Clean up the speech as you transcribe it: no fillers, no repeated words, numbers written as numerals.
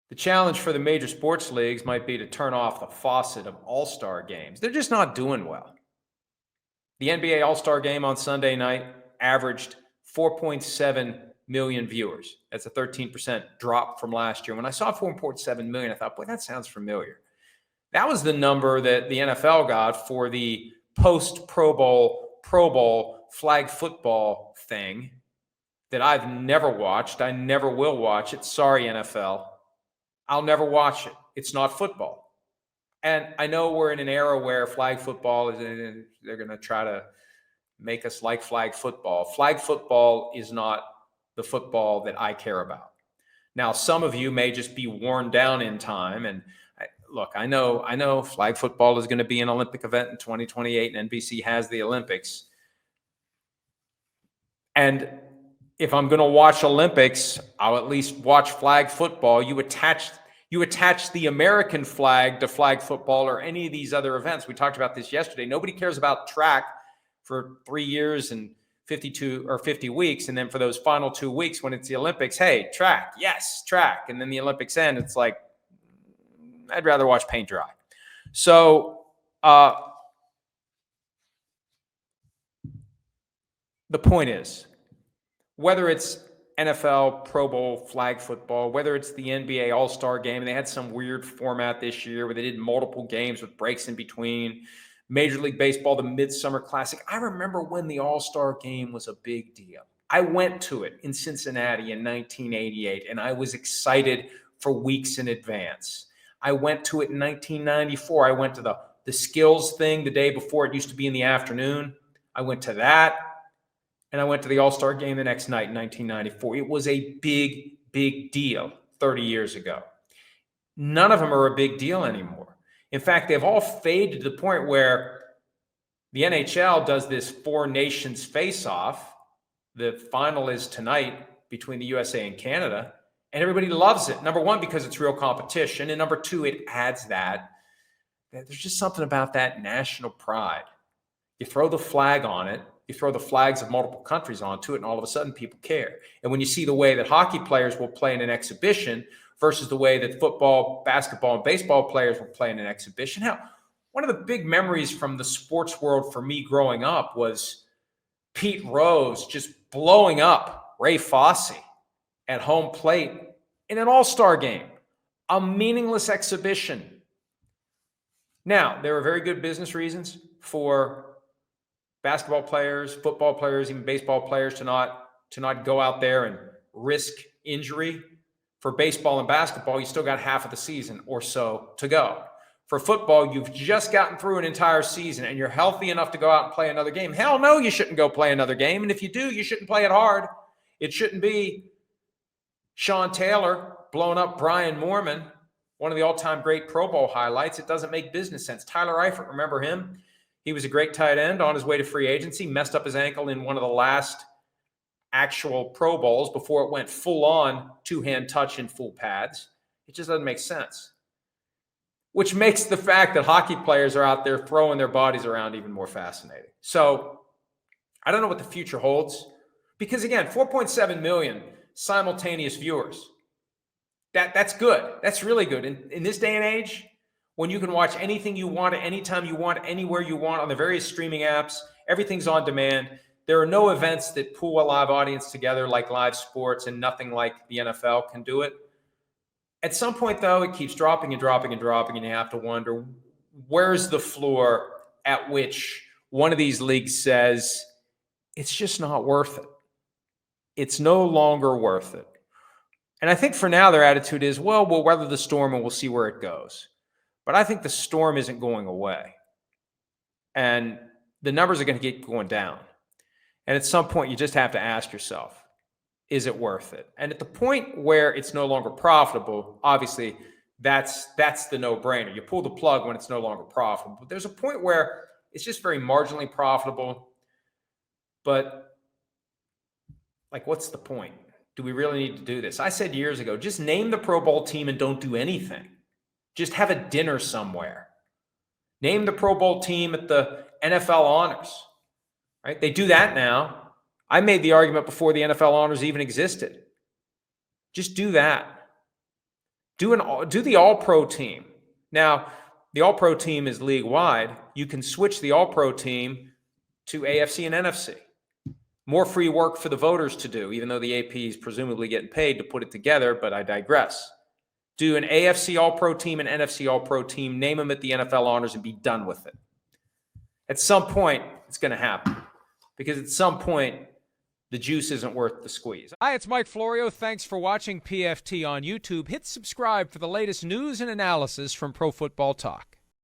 The challenge for the major sports leagues might be to turn off the faucet of all-star games. They're just not doing well. The NBA All-Star Game on Sunday night averaged 4.7 million viewers. That's a 13% drop from last year. When I saw 4.7 million, I thought, boy, that sounds familiar. That was the number that the NFL got for the post-Pro Bowl flag football thing that I've never watched. I never will watch it. Sorry, NFL. I'll never watch it. It's not football. And I know we're in an era where flag football is, they're going to try to make us like flag football. Flag football is not the football that I care about. Now, some of you may just be worn down in time. And look, I know flag football is going to be an Olympic event in 2028, and NBC has the Olympics. And if I'm going to watch Olympics, I'll at least watch flag football. You attach the American flag to flag football or any of these other events. We talked about this yesterday. Nobody cares about track for 3 years and 52 or 50 weeks. And then for those final 2 weeks when it's the Olympics, hey, track, yes, track. And then the Olympics end, it's like, I'd rather watch paint dry. So the point is, whether it's NFL, Pro Bowl, flag football, whether it's the NBA All-Star Game, and they had some weird format this year where they did multiple games with breaks in between, Major League Baseball, the Midsummer Classic. I remember when the All-Star Game was a big deal. I went to it in Cincinnati in 1988, and I was excited for weeks in advance. I went to it in 1994. I went to the skills thing the day before. It used to be in the afternoon. I went to that. And I went to the All-Star Game the next night in 1994. It was a big, big deal 30 years ago. None of them are a big deal anymore. In fact, they've all faded to the point where the NHL does this four nations face-off. The final is tonight between the USA and Canada, and everybody loves it. Number one, because it's real competition, and number two, it adds that. There's just something about that national pride. You throw the flag on it, you throw the flags of multiple countries onto it, and all of a sudden people care. And when you see the way that hockey players will play in an exhibition versus the way that football, basketball, and baseball players will play in an exhibition. Hell, one of the big memories from the sports world for me growing up was Pete Rose just blowing up Ray Fosse at home plate in an all-star game, a meaningless exhibition. Now, there are very good business reasons for basketball players, football players, even baseball players to not go out there and risk injury. For baseball and basketball, you still got half of the season or so to go. For football, you've just gotten through an entire season and you're healthy enough to go out and play another game. Hell no, you shouldn't go play another game. And if you do, you shouldn't play it hard. It shouldn't be Sean Taylor blowing up Brian Moorman, one of the all-time great Pro Bowl highlights. It doesn't make business sense. Tyler Eifert, remember him? He was a great tight end on his way to free agency, messed up his ankle in one of the last actual Pro Bowls before it went full-on two-hand touch in full pads. It just doesn't make sense. Which makes the fact that hockey players are out there throwing their bodies around even more fascinating. So I don't know what the future holds. Because, again, 4.7 million simultaneous viewers. That's good. That's really good. In this day and age, when you can watch anything you want at any time you want, anywhere you want on the various streaming apps, everything's on demand. There are no events that pull a live audience together like live sports, and nothing like the NFL can do it. At some point, though, it keeps dropping and dropping and dropping, and you have to wonder, where's the floor at which one of these leagues says, it's just not worth it. It's no longer worth it. And I think for now their attitude is, well, we'll weather the storm and we'll see where it goes. But I think the storm isn't going away. And the numbers are going to keep going down. And at some point, you just have to ask yourself, is it worth it? And at the point where it's no longer profitable, obviously, that's the no-brainer. You pull the plug when it's no longer profitable. But there's a point where it's just very marginally profitable. But, like, what's the point? Do we really need to do this? I said years ago, just name the Pro Bowl team and don't do anything. Just have a dinner somewhere. Name the Pro Bowl team at the NFL honors. Right? They do that now. I made the argument before the NFL honors even existed. Just do that. Do the All-Pro team. Now, the All-Pro team is league-wide. You can switch the All-Pro team to AFC and NFC. More free work for the voters to do, even though the AP is presumably getting paid to put it together, but I digress. Do an AFC All-Pro team and NFC All-Pro team, name them at the NFL honors, and be done with it. At some point, it's going to happen. Because at some point, the juice isn't worth the squeeze. Hi, it's Mike Florio. Thanks for watching PFT on YouTube. Hit subscribe for the latest news and analysis from Pro Football Talk.